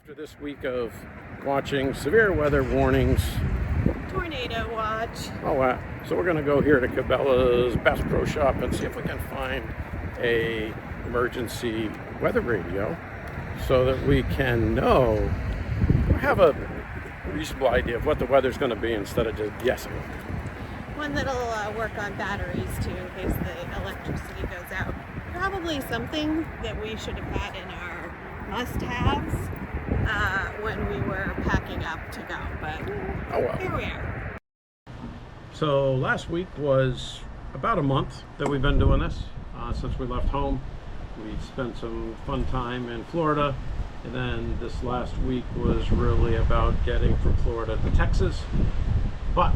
After this week of watching severe weather warnings, tornado watch. So we're going to go here to Cabela's Bass Pro Shop and see if we can find a emergency weather radio so that we can have a reasonable idea of what the weather's going to be instead of just guessing. One that'll work on batteries too in case the electricity goes out. Probably something that we should have had in our must-haves when we were packing up to go, but here we are. So last week was about a month that we've been doing this since we left home. We spent some fun time in Florida, and then this last week was really about getting from Florida to Texas, but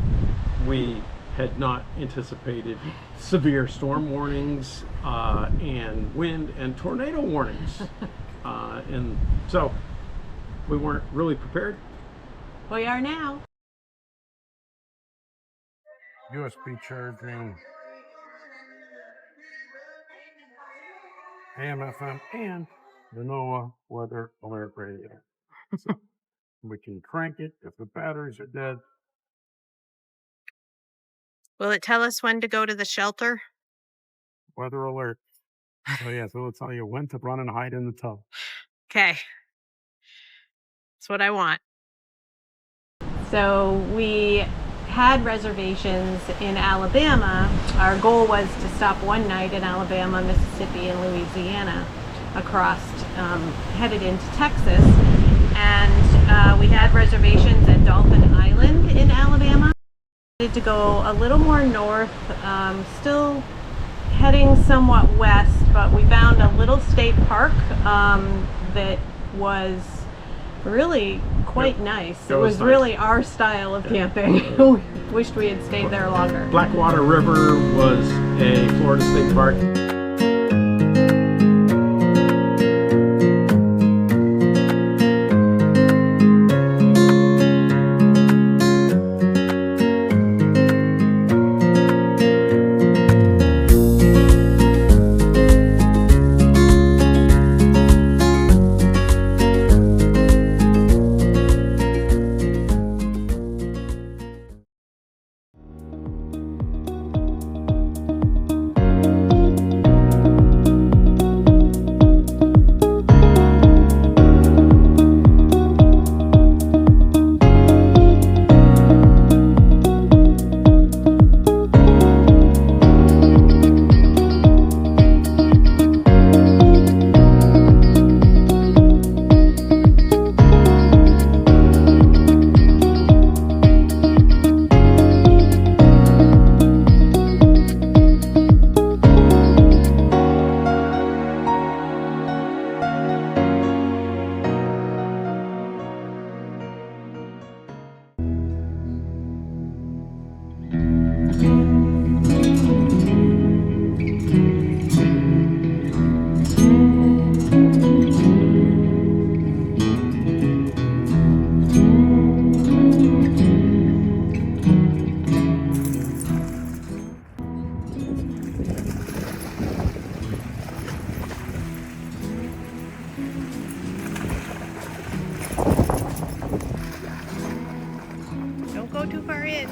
we had not anticipated severe storm warnings and wind and tornado warnings. And so we weren't really prepared. We are now. USB charging, AM, FM, and the NOAA weather alert radio. So we can crank it if the batteries are dead. Will it tell us when to go to the shelter? Weather alert. So yeah, so it'll tell you when to run and hide in the tub. Okay. That's what I want. So we had reservations in Alabama. Our goal was to stop one night in Alabama, Mississippi, and Louisiana, across, headed into Texas. And we had reservations at Dolphin Island in Alabama. We needed to go a little more north, still heading somewhat west, but we found a little state park that was really quite nice. It was really our style of camping. We wished we had stayed there longer. Blackwater River was a Florida state park. Don't go too far in.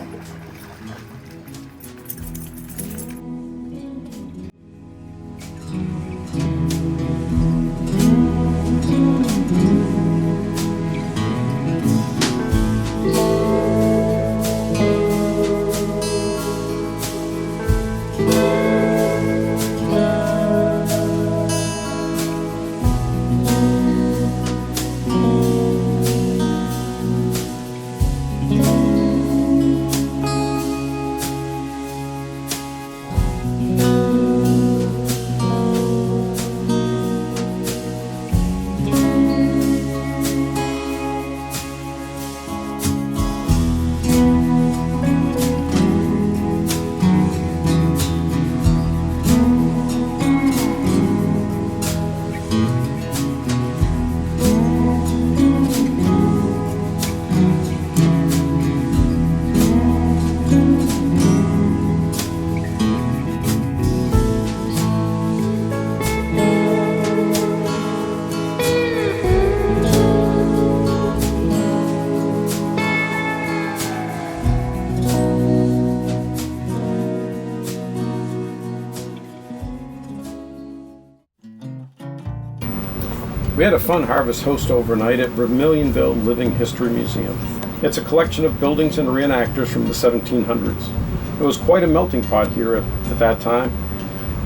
We had a fun harvest host overnight at Vermilionville Living History Museum. It's a collection of buildings and reenactors from the 1700s. It was quite a melting pot here at that time,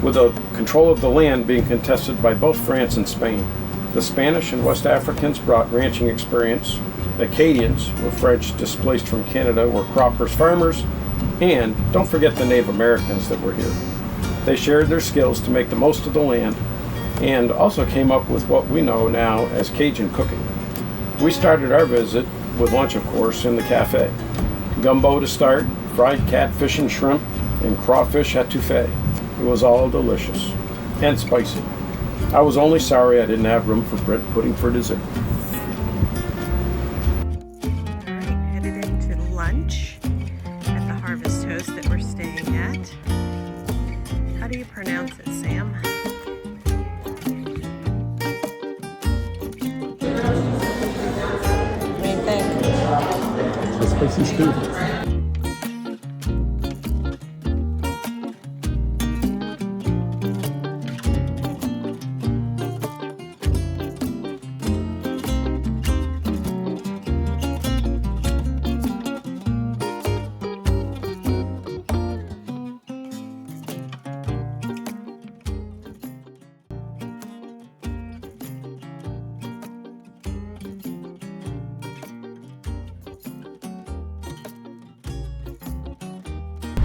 with the control of the land being contested by both France and Spain. The Spanish and West Africans brought ranching experience. The Acadians were French displaced from Canada, were croppers, farmers, and don't forget the Native Americans that were here. They shared their skills to make the most of the land and also came up with what we know now as Cajun cooking. We started our visit with lunch, of course, in the cafe. Gumbo to start, fried catfish and shrimp, and crawfish etouffee. It was all delicious and spicy. I was only sorry I didn't have room for bread pudding for dessert. All right, headed into lunch at the Harvest Host that we're staying at. How do you pronounce it, Sam? What do you think? The spicy stew.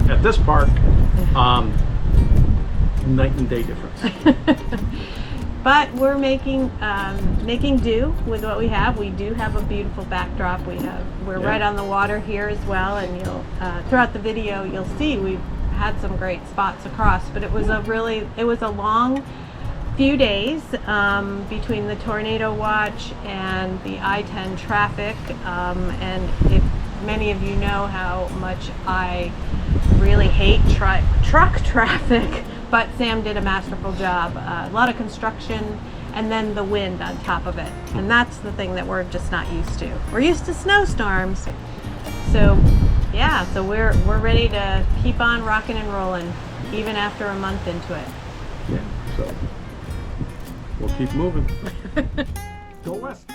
At this park, night and day difference. But we're making do with what we have. We do have a beautiful backdrop. We're right on the water here as well, and you'll throughout the video you'll see we've had some great spots across. But it was a long few days between the tornado watch and the I-10 traffic, and if many of you know how much I really hate truck traffic, but Sam did a masterful job. A lot of construction and then the wind on top of it, and that's the thing that we're just not used to. We're used to snowstorms, so yeah, so we're ready to keep on rocking and rolling even after a month into it. Yeah, so we'll keep moving. Go west.